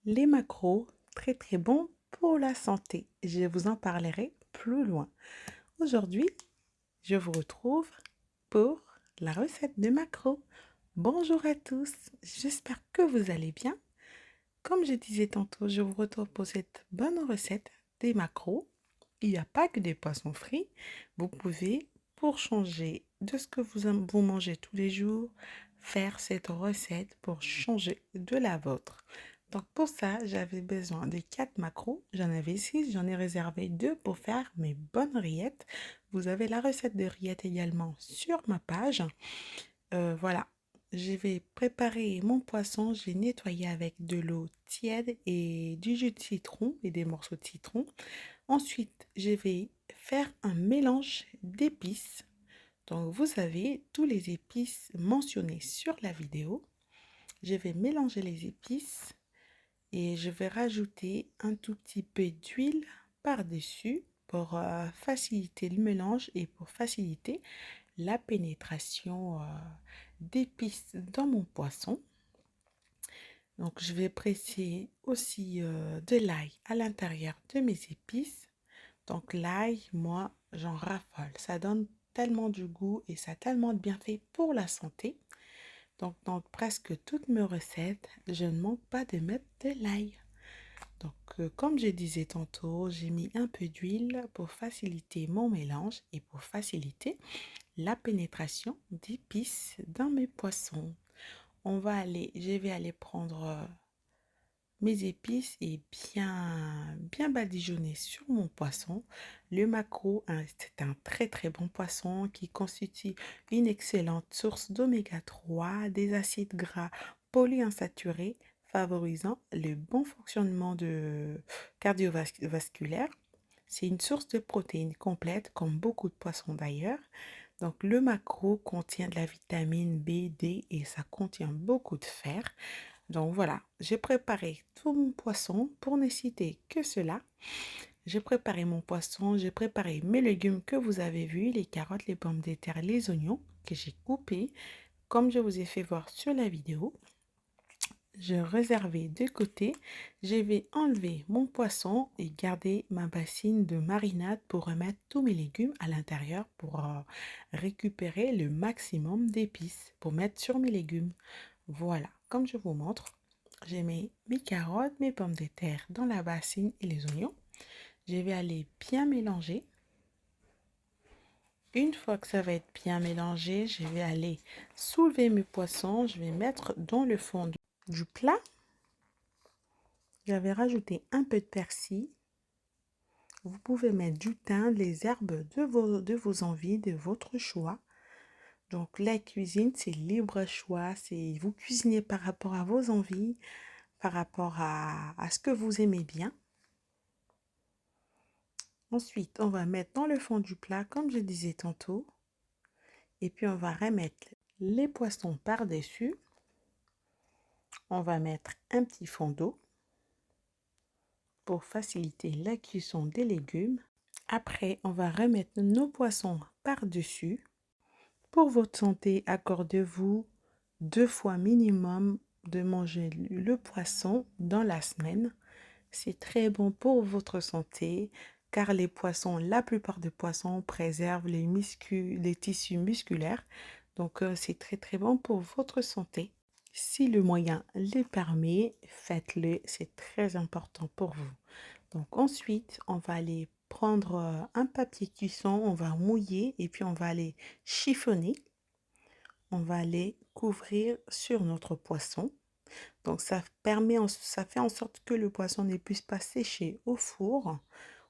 Les macros, très très bons pour la santé. Je vous en parlerai plus loin. Aujourd'hui, je vous retrouve pour la recette de macros. Bonjour à tous, j'espère que vous allez bien. Comme je disais tantôt, je vous retrouve pour cette bonne recette des macros. Il n'y a pas que des poissons frits. Vous pouvez, pour changer de ce que vous mangez tous les jours, faire cette recette pour changer de la vôtre. Donc pour ça, j'avais besoin de 4 macros. J'en avais 6, j'en ai réservé 2 pour faire mes bonnes rillettes. Vous avez la recette de rillettes également sur ma page. Voilà, je vais préparer mon poisson. Je vais nettoyer avec de l'eau tiède et du jus de citron et des morceaux de citron. Ensuite, je vais faire un mélange d'épices. Donc, vous avez tous les épices mentionnés sur la vidéo. Je vais mélanger les épices et je vais rajouter un tout petit peu d'huile par-dessus pour faciliter le mélange et pour faciliter la pénétration d'épices dans mon poisson. Donc, je vais presser aussi de l'ail à l'intérieur de mes épices. Donc l'ail, moi, j'en raffole. Ça donne tellement du goût et ça a tellement de bienfaits pour la santé. Donc dans presque toutes mes recettes, je ne manque pas de mettre de l'ail. Donc comme je disais tantôt, j'ai mis un peu d'huile pour faciliter mon mélange et pour faciliter la pénétration d'épices dans mes poissons. Je vais aller prendre mes épices et bien badigeonner sur mon poisson. Le maquereau, c'est un très très bon poisson qui constitue une excellente source d'oméga 3, des acides gras polyinsaturés favorisant le bon fonctionnement cardiovasculaire. C'est une source de protéines complète comme beaucoup de poissons d'ailleurs. Donc le maquereau contient de la vitamine B, D et ça contient beaucoup de fer. Donc voilà, j'ai préparé tout mon poisson pour ne citer que cela. J'ai préparé mon poisson, j'ai préparé mes légumes que vous avez vus, les carottes, les pommes de terre, les oignons que j'ai coupés comme je vous ai fait voir sur la vidéo. Je réservais de côté. Je vais enlever mon poisson et garder ma bassine de marinade pour remettre tous mes légumes à l'intérieur pour récupérer le maximum d'épices pour mettre sur mes légumes. Voilà, comme je vous montre. J'ai mis mes carottes, mes pommes de terre dans la bassine et les oignons. Je vais aller bien mélanger. Une fois que ça va être bien mélangé, je vais aller soulever mes poissons. Je vais mettre dans le fond du plat. J'avais rajouté un peu de persil. Vous pouvez mettre du thym, les herbes de vos envies, de votre choix. Donc la cuisine, c'est libre choix. C'est vous cuisinez par rapport à vos envies, par rapport à ce que vous aimez bien. Ensuite, on va mettre dans le fond du plat, comme je disais tantôt. Et puis, on va remettre les poissons par-dessus. On va mettre un petit fond d'eau pour faciliter la cuisson des légumes. Après, on va remettre nos poissons par-dessus. Pour votre santé, accordez-vous 2 fois minimum de manger le poisson dans la semaine. C'est très bon pour votre santé car les poissons, la plupart des poissons préservent les tissus musculaires. Donc, c'est très très bon pour votre santé. Si le moyen le permet, faites-le. C'est très important pour vous. Donc, ensuite, on va aller prendre un papier cuisson, on va mouiller et puis on va aller chiffonner. On va aller couvrir sur notre poisson. Donc ça fait en sorte que le poisson ne puisse pas sécher au four.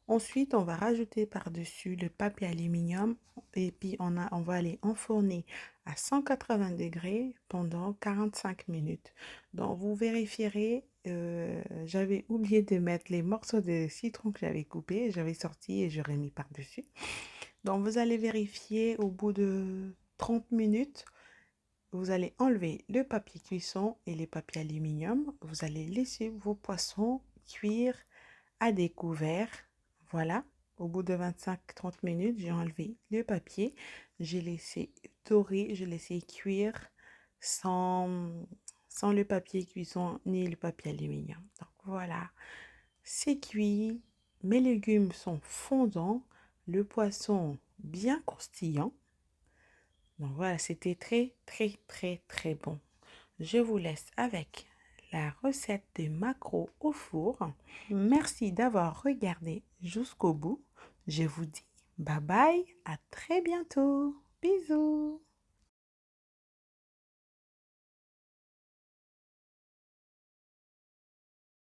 Ensuite, on va rajouter par-dessus le papier aluminium et puis on va aller enfourner à 180 degrés pendant 45 minutes. Donc vous vérifierez, j'avais oublié de mettre les morceaux de citron que j'avais coupés, j'avais sorti et je remis par-dessus. Donc vous allez vérifier au bout de 30 minutes. Vous allez enlever le papier cuisson et les papiers aluminium. Vous allez laisser vos poissons cuire à découvert. Voilà, au bout de 25-30 minutes, j'ai enlevé le papier. J'ai laissé dorer, j'ai laissé cuire sans le papier cuisson ni le papier aluminium. Donc Voilà, c'est cuit. Mes légumes sont fondants. Le poisson bien croustillant. Donc voilà, c'était très, très, très, très bon. Je vous laisse avec la recette de maquereaux au four. Merci d'avoir regardé jusqu'au bout. Je vous dis bye bye, à très bientôt. Bisous.